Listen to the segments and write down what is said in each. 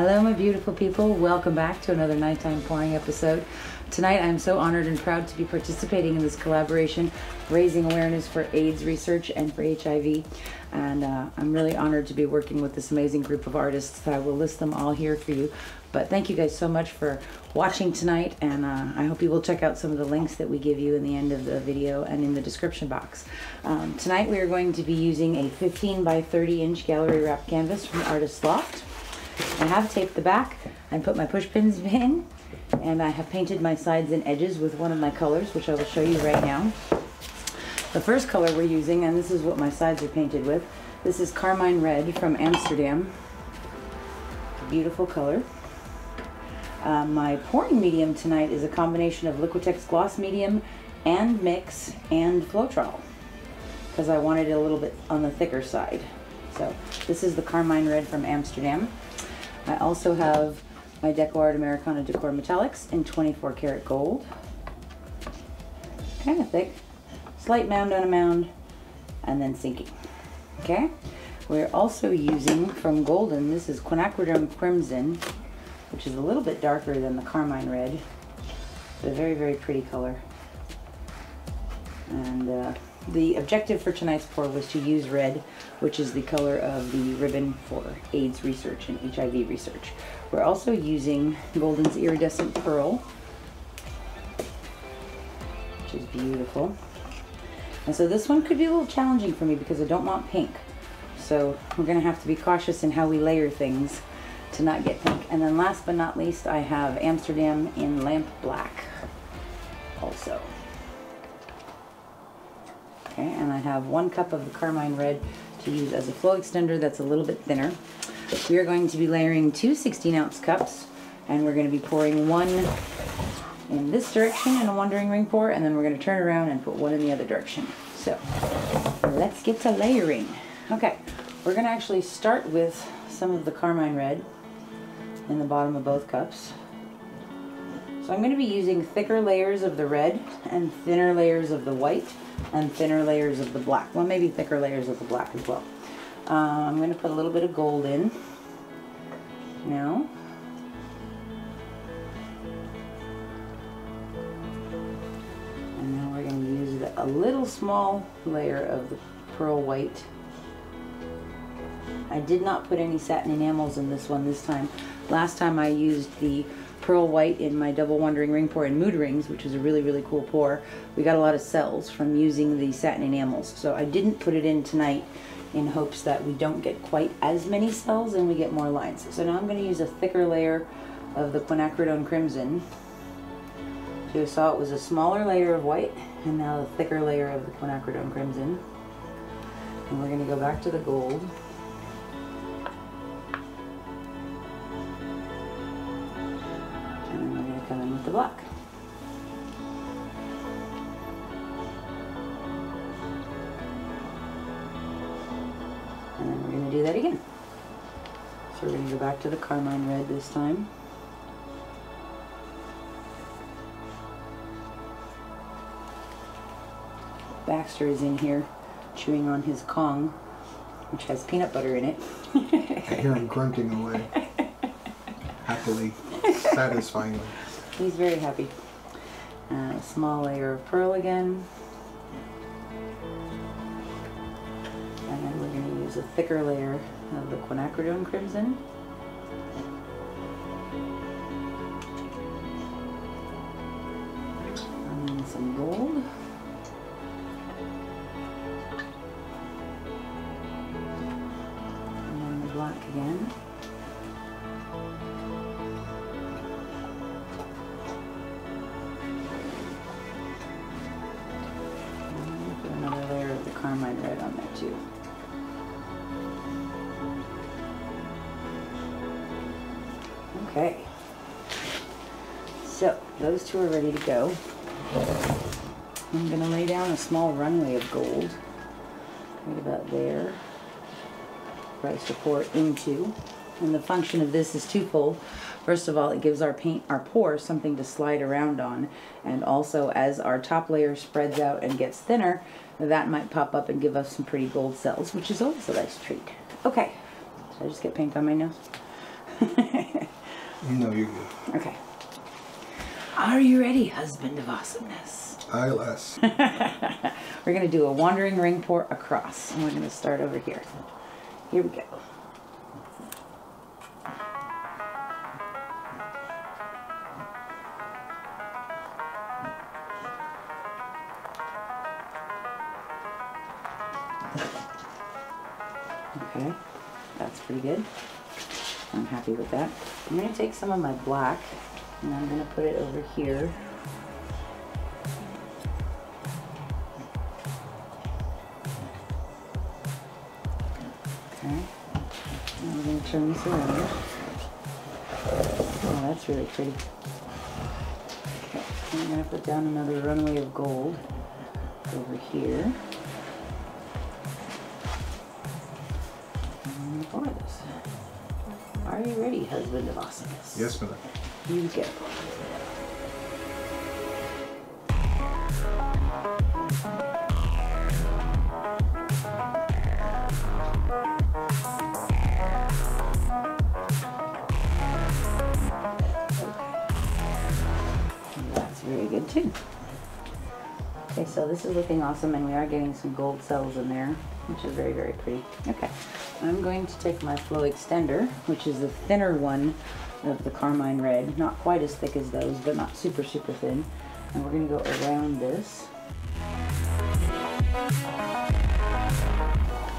Hello my beautiful people, welcome back to another nighttime pouring episode. Tonight I'm so honored and proud to be participating in this collaboration, raising awareness for AIDS research and for HIV. And I'm really honored to be working with this amazing group of artists. I will list them all here for you. But thank you guys so much for watching tonight, and I hope you will check out some of the links that we give you in the end of the video and in the description box. Tonight we are going to be using a 15 by 30 inch gallery wrap canvas from Artist Loft. I have taped the back and put my push pins in, and I have painted my sides and edges with one of my colors, which I will show you right now. The first color we're using, and this is what my sides are painted with, this is Carmine Red from Amsterdam. Beautiful color. My pouring medium tonight is a combination of Liquitex Gloss Medium and Mix and Floetrol, because I wanted it a little bit on the thicker side. So this is the Carmine Red from Amsterdam. I also have my Deco Art Americana Decor Metallics in 24 karat gold. Kind of thick. Slight mound on a mound, and then sinking. Okay? We're also using from Golden, this is Quinacridone Crimson, which is a little bit darker than the Carmine Red. But a very, very pretty color. And the objective for tonight's pour was to use red, which is the color of the ribbon for AIDS research and HIV research. We're also using Golden's Iridescent Pearl, which is beautiful. And so this one could be a little challenging for me because I don't want pink. So we're going to have to be cautious in how we layer things to not get pink. And then last but not least, I have Amsterdam in Lamp Black also. Okay, and I have 1 cup of the Carmine Red to use as a flow extender that's a little bit thinner. We are going to be layering 2 16-ounce cups, and we're going to be pouring 1 in this direction in a wandering ring pour, and then we're going to turn around and put 1 in the other direction. So let's get to layering. Okay, we're going to actually start with some of the Carmine Red in the bottom of both cups. So I'm going to be using thicker layers of the red and thinner layers of the white and thinner layers of the black. Well, maybe thicker layers of the black as well. I'm going to put a little bit of gold in now. And now we're going to use a little small layer of the pearl white. I did not put any satin enamels in this one this time. Last time I used the pearl white in my double wandering ring pour in Mood Rings, which is a really, really cool pour. We got a lot of cells from using the satin enamels. So I didn't put it in tonight in hopes that we don't get quite as many cells and we get more lines. So now I'm going to use a thicker layer of the Quinacridone Crimson. So you saw it was a smaller layer of white, and now a thicker layer of the Quinacridone Crimson. And we're going to go back to the gold. Come in with the black. And then we're going to do that again. So we're going to go back to the Carmine Red this time. Baxter is in here chewing on his Kong, which has peanut butter in it. I hear him grunting away. Happily, satisfyingly. He's very happy. A small layer of pearl again. And then we're going to use a thicker layer of the Quinacridone Crimson. And then some gold. And then the black again. Carmine Red on there too. Okay, so those two are ready to go. I'm going to lay down a small runway of gold right about there for us to pour into. And the function of this is twofold. First of all, it gives our pour something to slide around on, and also as our top layer spreads out and gets thinner, that might pop up and give us some pretty gold cells, which is always a nice treat. Okay, did I just get paint on my nose? No, you're good. Okay. Are you ready, husband of awesomeness? ILS. We're going to do a wandering ring pour across. And we're going to start over here. Here we go. Okay, that's pretty good. I'm happy with that. I'm going to take some of my black and I'm going to put it over here. Okay, now we're going to turn this around. Oh, that's really pretty. Okay, I'm going to put down another runway of gold over here. Are you ready, husband of awesomeness? Yes, ma'am. You go. That's very good too. Okay, so this is looking awesome, and we are getting some gold cells in there, which is very, very pretty. Okay, I'm going to take my flow extender, which is the thinner one of the carmine red, not quite as thick as those, but not super, super thin. And we're going to go around this.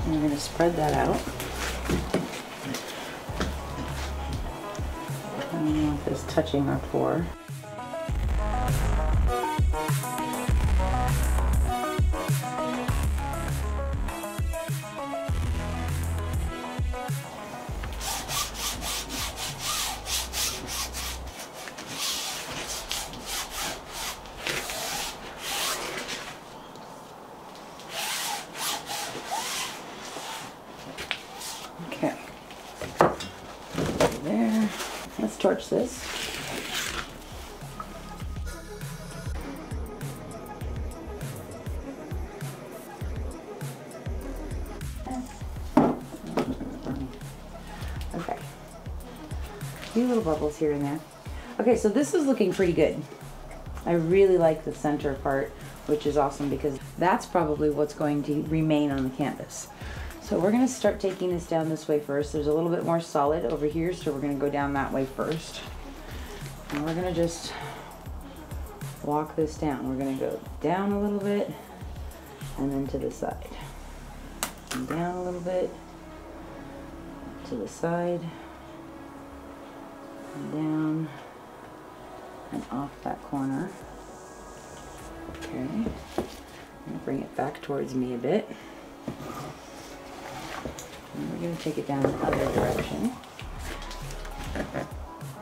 And we're going to spread that out. I don't want this touching our pour. Okay, there. Let's torch this. Okay, a few little bubbles here and there. Okay, so this is looking pretty good. I really like the center part, which is awesome because that's probably what's going to remain on the canvas. So we're going to start taking this down this way first. There's a little bit more solid over here, so we're going to go down that way first. And we're going to just walk this down. We're going to go down a little bit and then to the side. And down a little bit to the side. And down and off that corner. Okay. I'm going to bring it back towards me a bit. And we're going to take it down the other direction.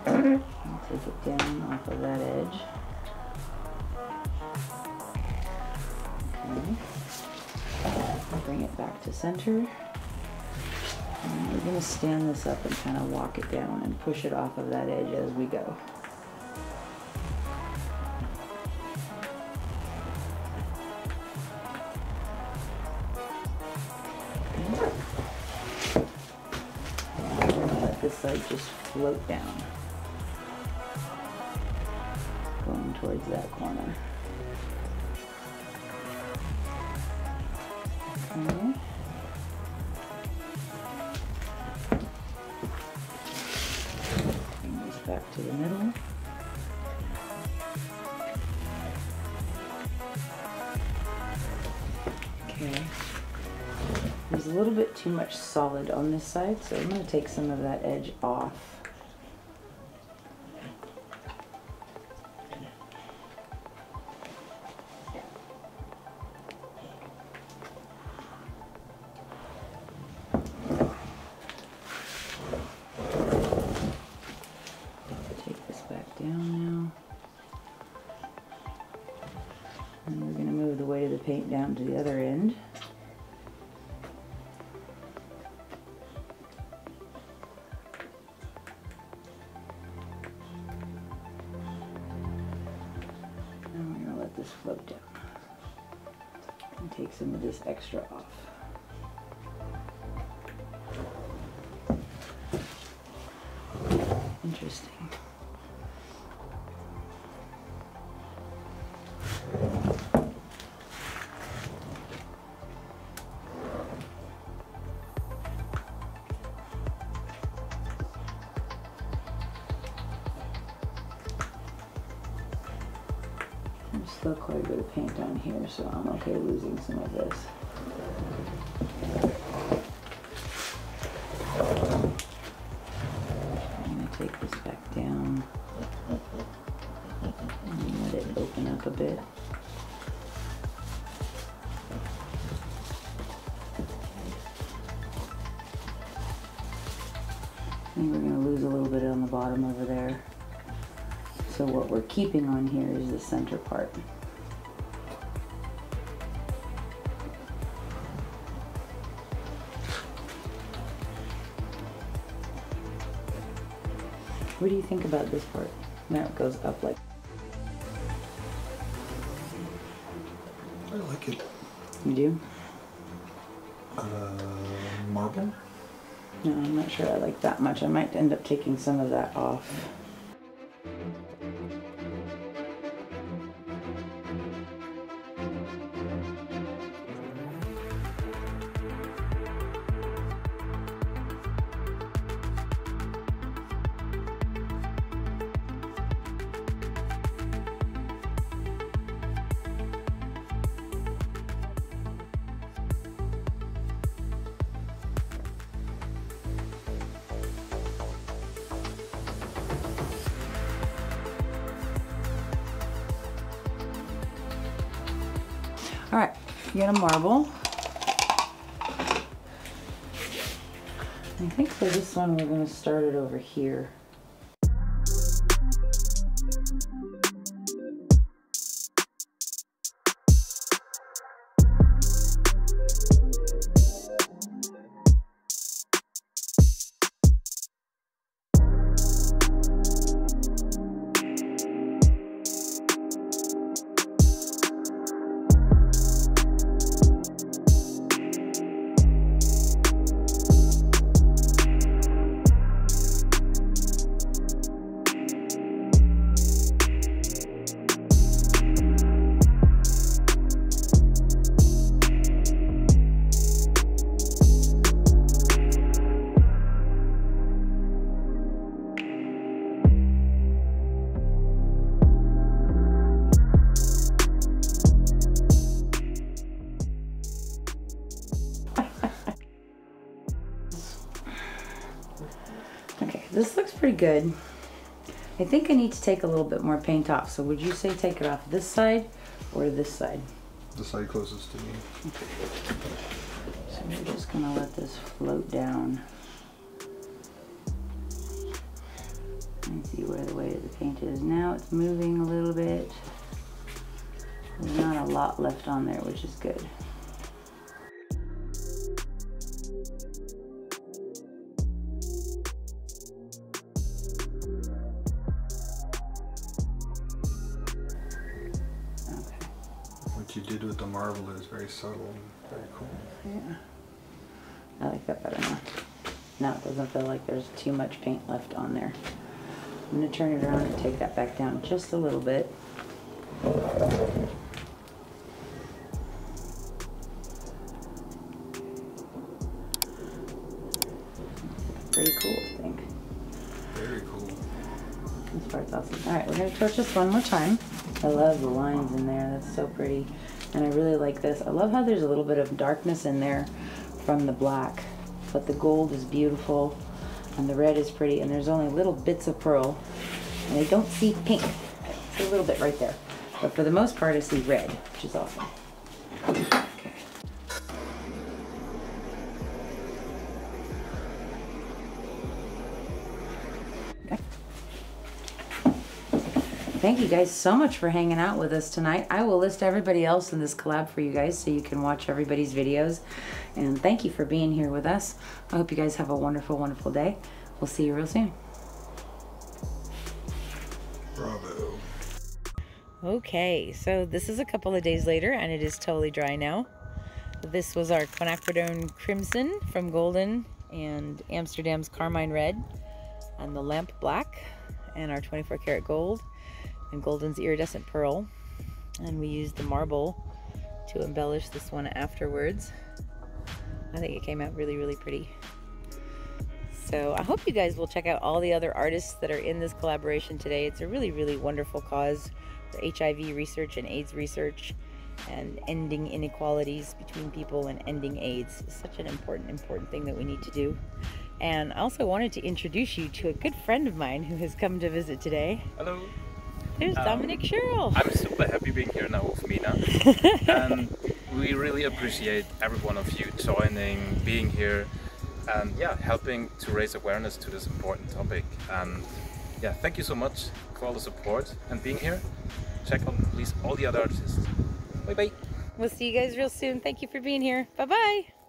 And take it down off of that edge. Okay. Bring it back to center. And we're going to stand this up and kind of walk it down and push it off of that edge as we go. This side just float down, going towards that corner. Okay. Bring this back to the middle. Okay. There's a little bit too much solid on this side, so I'm going to take some of that edge off. Take this back down now. And we're going to move the weight of the paint down to the other end. This float down and take some of this extra off. Interesting. There's still quite a bit of paint on here, so I'm okay losing some of this. I'm going to take this back down and let it open up a bit. I think we're going to lose a little bit on the bottom over there. So what we're keeping on here is the center part. What do you think about this part? Now it goes up like... I like it. You do? Marble? No, I'm not sure I like that much. I might end up taking some of that off. All right, get a marble. I think for this one, we're going to start it over here. This looks pretty good. I think I need to take a little bit more paint off. So would you say take it off this side or this side? The side closest to me. Okay. So we're just gonna let this float down. And see where the weight of the paint is. Now it's moving a little bit. There's not a lot left on there, which is good. What you did with the marble is very subtle and very cool. Yeah. I like that better now. Now it doesn't feel like there's too much paint left on there. I'm going to turn it around and take that back down just a little bit. Pretty cool, I think. Very cool. This part's awesome. Alright, we're going to torch this one more time. I love the lines in there. That's so pretty. And I really like this. I love how there's a little bit of darkness in there from the black. But the gold is beautiful. And the red is pretty. And there's only little bits of pearl. And I don't see pink. It's a little bit right there. But for the most part, I see red, which is awesome. Okay. Thank you guys so much for hanging out with us tonight. I will list everybody else in this collab for you guys so you can watch everybody's videos. And thank you for being here with us. I hope you guys have a wonderful, wonderful day. We'll see you real soon. Bravo. Okay, so this is a couple of days later and it is totally dry now. This was our quinacridone crimson from Golden and Amsterdam's carmine red. and the lamp black, and our 24 karat gold, and Golden's iridescent pearl. And we used the marble to embellish this one afterwards. I think it came out really, really pretty. So I hope you guys will check out all the other artists that are in this collaboration today. It's a really, really wonderful cause for HIV research and AIDS research, and ending inequalities between people and ending AIDS. It's such an important thing that we need to do. And I also wanted to introduce you to a good friend of mine who has come to visit today. Hello. There's Dominik.EST. I'm super happy being here now with Mina. And we really appreciate every one of you joining, being here, and yeah, helping to raise awareness to this important topic. And yeah, thank you so much for all the support and being here. Check out please all the other artists. Bye bye. We'll see you guys real soon. Thank you for being here. Bye bye.